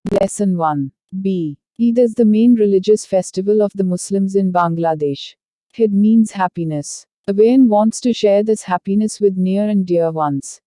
Lesson 1. B. Eid is the main religious festival of the Muslims in Bangladesh. Eid means happiness. Everyone wants to share this happiness with near and dear ones.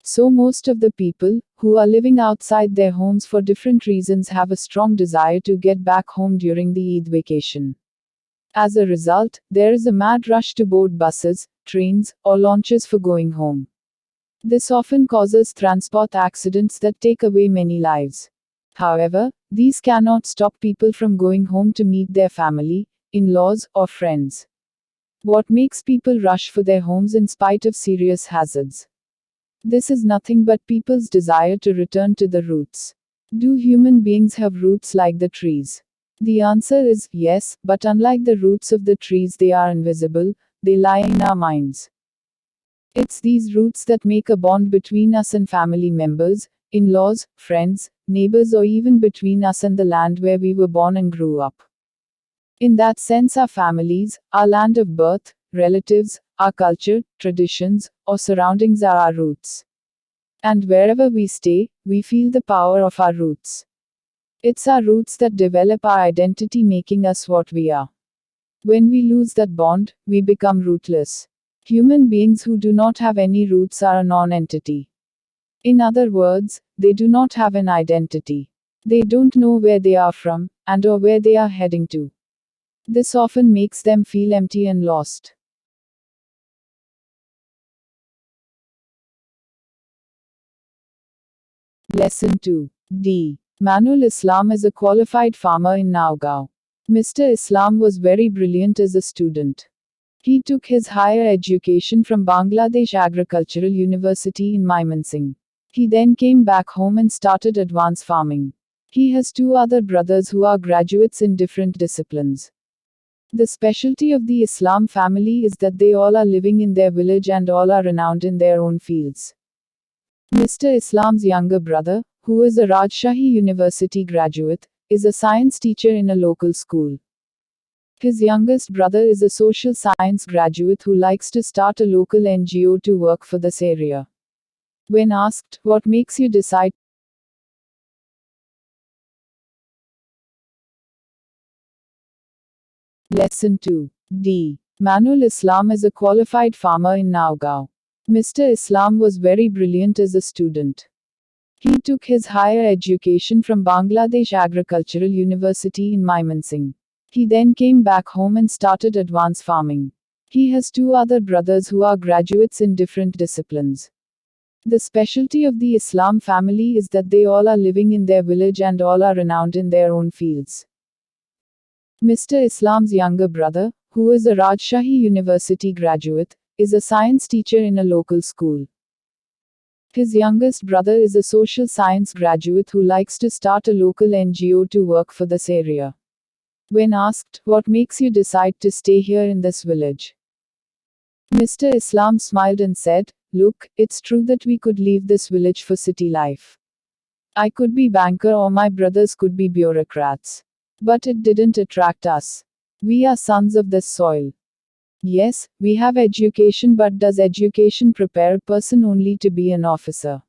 So most of the people, who are living outside their homes for different reasons, have a strong desire to get back home during the Eid vacation. As a result, there is a mad rush to board buses, trains, or launches for going home. This often causes transport accidents that take away many lives. However, these cannot stop people from going home to meet their family, in-laws, or friends. What makes people rush for their homes in spite of serious hazards? This is nothing but people's desire to return to the roots. Do human beings have roots like the trees? The answer is yes, but unlike the roots of the trees, they are invisible, they lie in our minds. It's these roots that make a bond between us and family members, in-laws, friends, neighbors, or even between us and the land where we were born and grew up. In that sense, our families, our land of birth, relatives, our culture, traditions, or surroundings are our roots. And wherever we stay, we feel the power of our roots. It's our roots that develop our identity, making us what we are. When we lose that bond, we become rootless. Human beings who do not have any roots are a non-entity. In other words, they do not have an identity. They don't know where they are from, and/or where they are heading to. This often makes them feel empty and lost. Lesson 2. D. Manul Islam is a qualified farmer in Nagaon. Mr. Islam was very brilliant as a student. He took his higher education from Bangladesh Agricultural University in Mymensingh. He then came back home and started advanced farming. He has two other brothers who are graduates in different disciplines. The specialty of the Islam family is that they all are living in their village and all are renowned in their own fields. Mr. Islam's younger brother, who is a Rajshahi University graduate, is a science teacher in a local school. His youngest brother is a social science graduate who likes to start a local NGO to work for this area. When asked, what makes you decide? Lesson 2. D. Manul Islam is a qualified farmer in Nagaon. Mr. Islam was very brilliant as a student. He took his higher education from Bangladesh Agricultural University in Mymensingh. He then came back home and started advanced farming. He has two other brothers who are graduates in different disciplines. The specialty of the Islam family is that they all are living in their village and all are renowned in their own fields. Mr. Islam's younger brother, who is a Rajshahi University graduate, is a science teacher in a local school. His youngest brother is a social science graduate who likes to start a local NGO to work for this area. When asked, what makes you decide to stay here in this village? Mr. Islam smiled and said, look, it's true that we could leave this village for city life. I could be banker or my brothers could be bureaucrats. But it didn't attract us. We are sons of this soil. Yes, we have education, but does education prepare a person only to be an officer?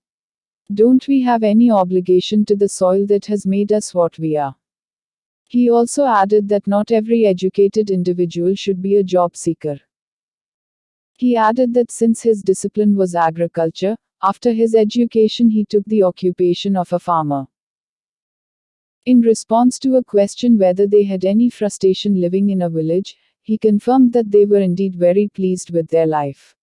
Don't we have any obligation to the soil that has made us what we are? He also added that not every educated individual should be a job seeker. He added that since his discipline was agriculture, after his education he took the occupation of a farmer. In response to a question whether they had any frustration living in a village, he confirmed that they were indeed very pleased with their life.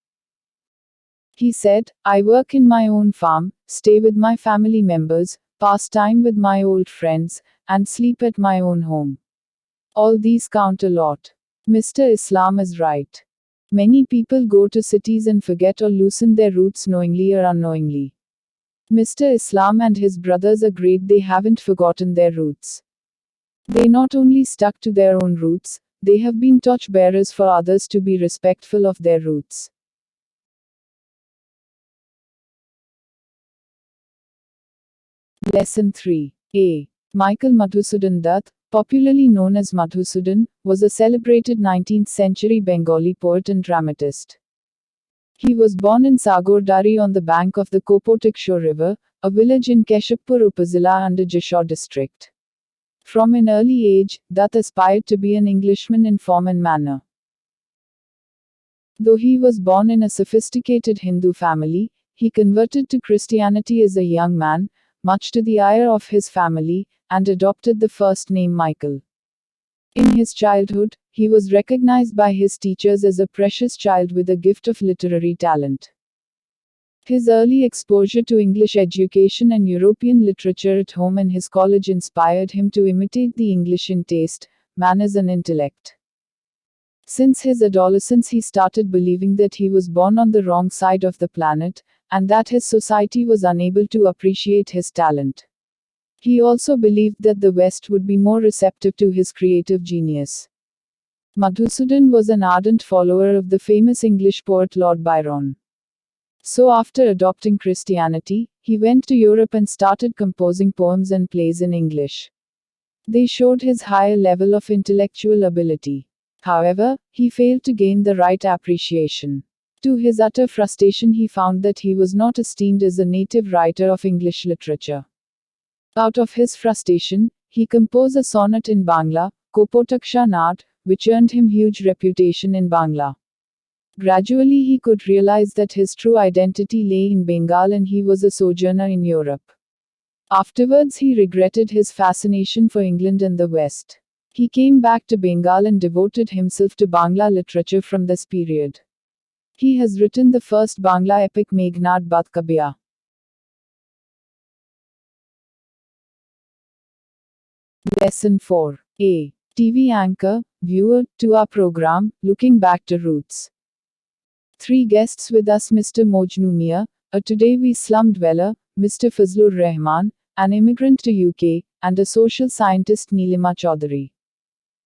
He said, I work in my own farm, stay with my family members, pass time with my old friends, and sleep at my own home. All these count a lot. Mr. Islam is right. Many people go to cities and forget or loosen their roots knowingly or unknowingly. Mr. Islam and his brothers agreed they haven't forgotten their roots. They not only stuck to their own roots, they have been torchbearers for others to be respectful of their roots. Lesson 3. A. Michael Madhusudan Dutt, popularly known as Madhusudan, was a celebrated 19th century Bengali poet and dramatist. He was born in Sagordari on the bank of the Kopotksho River, a village in Keshapur Upazila under Jashore district. From an early age, Dutt aspired to be an Englishman in form and manner. Though he was born in a sophisticated Hindu family, he converted to Christianity as a young man, much to the ire of his family, and adopted the first name Michael. In his childhood, he was recognized by his teachers as a precious child with a gift of literary talent. His early exposure to English education and European literature at home and his college inspired him to imitate the English in taste, manners, and intellect. Since his adolescence, he started believing that he was born on the wrong side of the planet, and that his society was unable to appreciate his talent. He also believed that the West would be more receptive to his creative genius. Madhusudan was an ardent follower of the famous English poet Lord Byron. So after adopting Christianity, he went to Europe and started composing poems and plays in English. They showed his higher level of intellectual ability. However, he failed to gain the right appreciation. To his utter frustration, he found that he was not esteemed as a native writer of English literature. Out of his frustration, he composed a sonnet in Bangla, Kopotaksha Naad, which earned him huge reputation in Bangla. Gradually, he could realize that his true identity lay in Bengal and he was a sojourner in Europe. Afterwards, he regretted his fascination for England and the West. He came back to Bengal and devoted himself to Bangla literature from this period. He has written the first Bangla epic Meghnad Bath Kabya. Lesson 4. A. TV anchor, viewer, to our program, Looking Back to Roots. 3 guests with us: Mr. Mojnu Mia, a Todayvi slum dweller, Mr. Fazlur Rahman, an immigrant to UK, and a social scientist Neelima Chaudhary.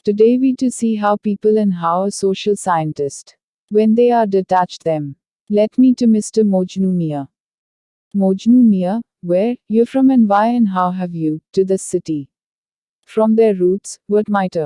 Today we to see how people and how a social scientist, when they are detached them. Let me to Mr. Mojnu Mia. Mojnu Mia, where, you're from and why and how have you, to this city? From their roots, what might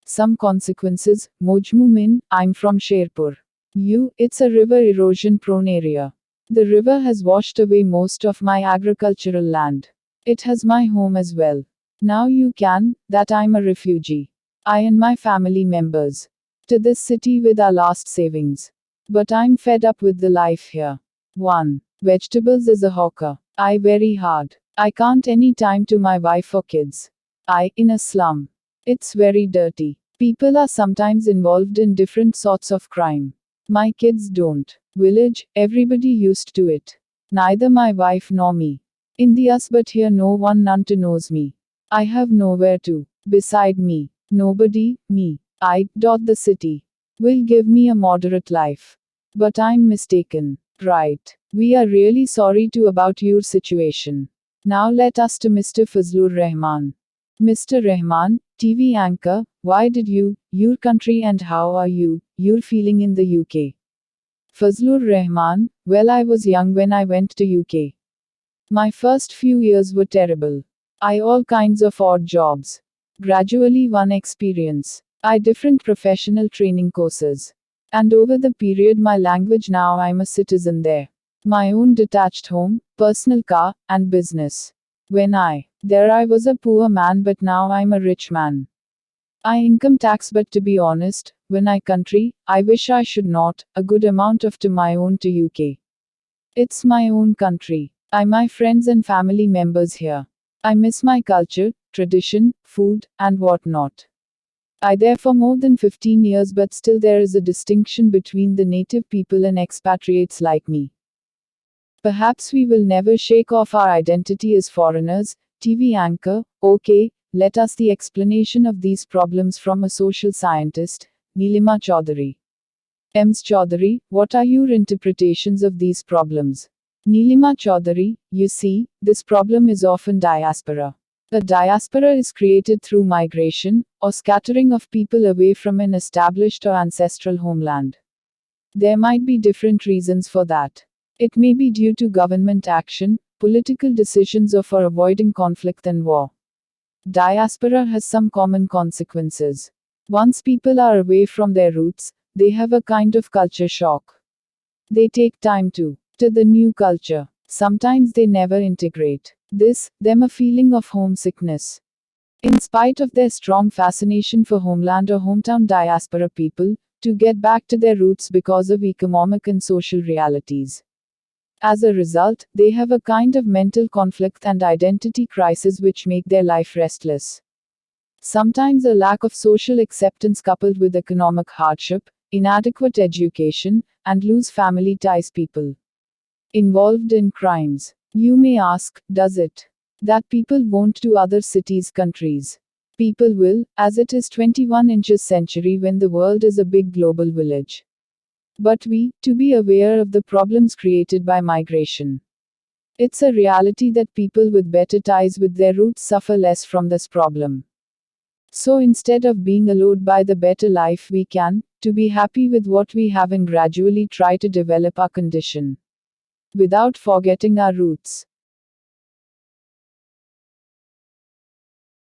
some consequences, Mojmu Min, I'm from Sherpur. It's a river erosion prone area. The river has washed away most of my agricultural land. It has my home as well. Now you can, that I'm a refugee. I and my family members. To this city with our last savings. But I'm fed up with the life here. 1. Vegetables as a hawker. I very hard. I can't any time to my wife or kids. I, in a slum. It's very dirty. People are sometimes involved in different sorts of crime. My kids don't. Village, everybody used to it. Neither my wife nor me. In the us but here no one none to knows me. I have nowhere to. Beside me. Nobody, me. The city. Will give me a moderate life. But I'm mistaken. Right. We are really sorry to about your situation. Now let us to Mr. Fazlur Rahman. Mr. Rahman, TV anchor, why did you, your country and how are you're feeling in the UK? Fazlur Rahman, well, I was young when I went to UK. My first few years were terrible. I all kinds of odd jobs. Gradually one experience. I different professional training courses. And over the period my language now I'm a citizen there. My own detached home, personal car, and business. When there I was a poor man but now I'm a rich man. I income tax but to be honest, when I country, I wish I should not, a good amount of to my own to UK. It's my own country. I my friends and family members here. I miss my culture, tradition, food, and whatnot. I there for more than 15 years but still there is a distinction between the native people and expatriates like me. Perhaps we will never shake off our identity as foreigners. TV anchor, okay, let us the explanation of these problems from a social scientist, Neelima Chaudhary. Ms. Chaudhary, what are your interpretations of these problems? Neelima Chaudhary, you see, this problem is often diaspora. A diaspora is created through migration, or scattering of people away from an established or ancestral homeland. There might be different reasons for that. It may be due to government action, political decisions, or for avoiding conflict and war. Diaspora has some common consequences. Once people are away from their roots, they have a kind of culture shock. They take time to the new culture. Sometimes they never integrate. This, them a feeling of homesickness. In spite of their strong fascination for homeland or hometown diaspora people, to get back to their roots because of economic and social realities. As a result, they have a kind of mental conflict and identity crisis which make their life restless. Sometimes a lack of social acceptance coupled with economic hardship, inadequate education, and loose family ties people involved in crimes. You may ask, does it? That people won't to other cities, countries. People will, as it is 21 inches century when the world is a big global village. But we, to be aware of the problems created by migration. It's a reality that people with better ties with their roots suffer less from this problem. So instead of being allured by the better life we can, to be happy with what we have and gradually try to develop our condition. Without forgetting our roots.